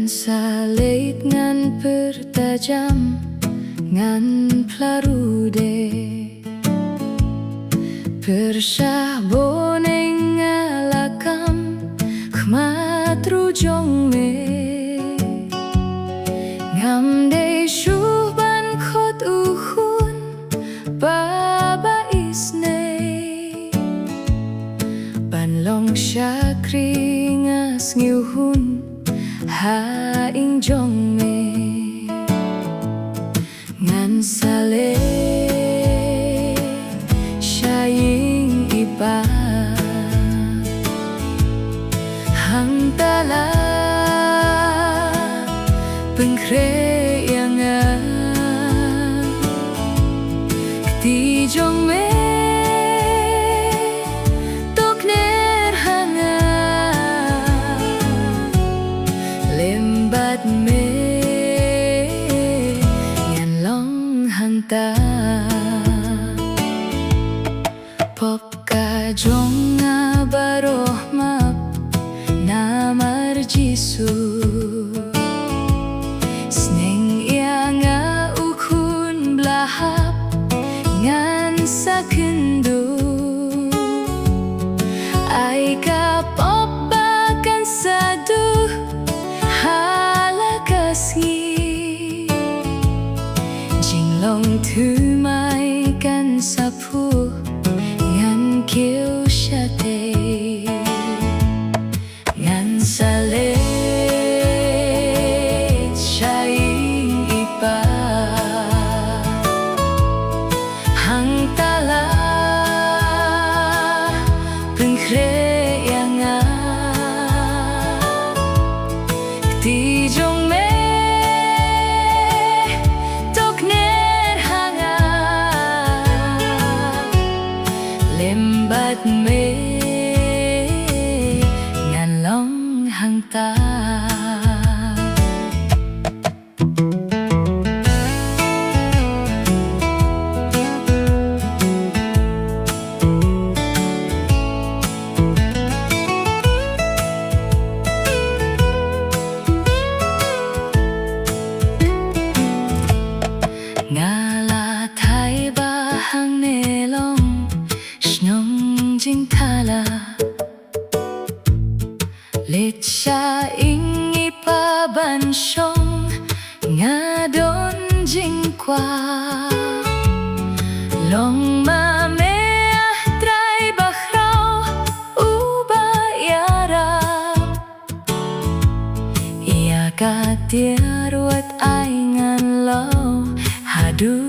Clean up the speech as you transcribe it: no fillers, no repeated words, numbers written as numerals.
sa leit ngan pyrta jam ngan plarude persah boneng alakam khmat rujong me ngam de shuban khot khun baba isne ban long shakri ngas ngiu hun ha ing jong me ngan sale shaying iba hang tala pengkre yang ti jong me lembat me ngan long hang ta pop ka jong baroh map namar jisu sneng yang ukhun blahap ngan sakendu ai ka pop bakan sadu jinglong thu mai kan sapu ngan kiu shate ngan sale shaying ipa hang tala pengkre yang ti jong me lembat me ngan long hang ta ngala thai ba hang ne long jing thala leit sha ing ipa ban shong ngadon jingwa long ma me trai bakhrau uba yara ya ka tiarwat ai ngan lo hadu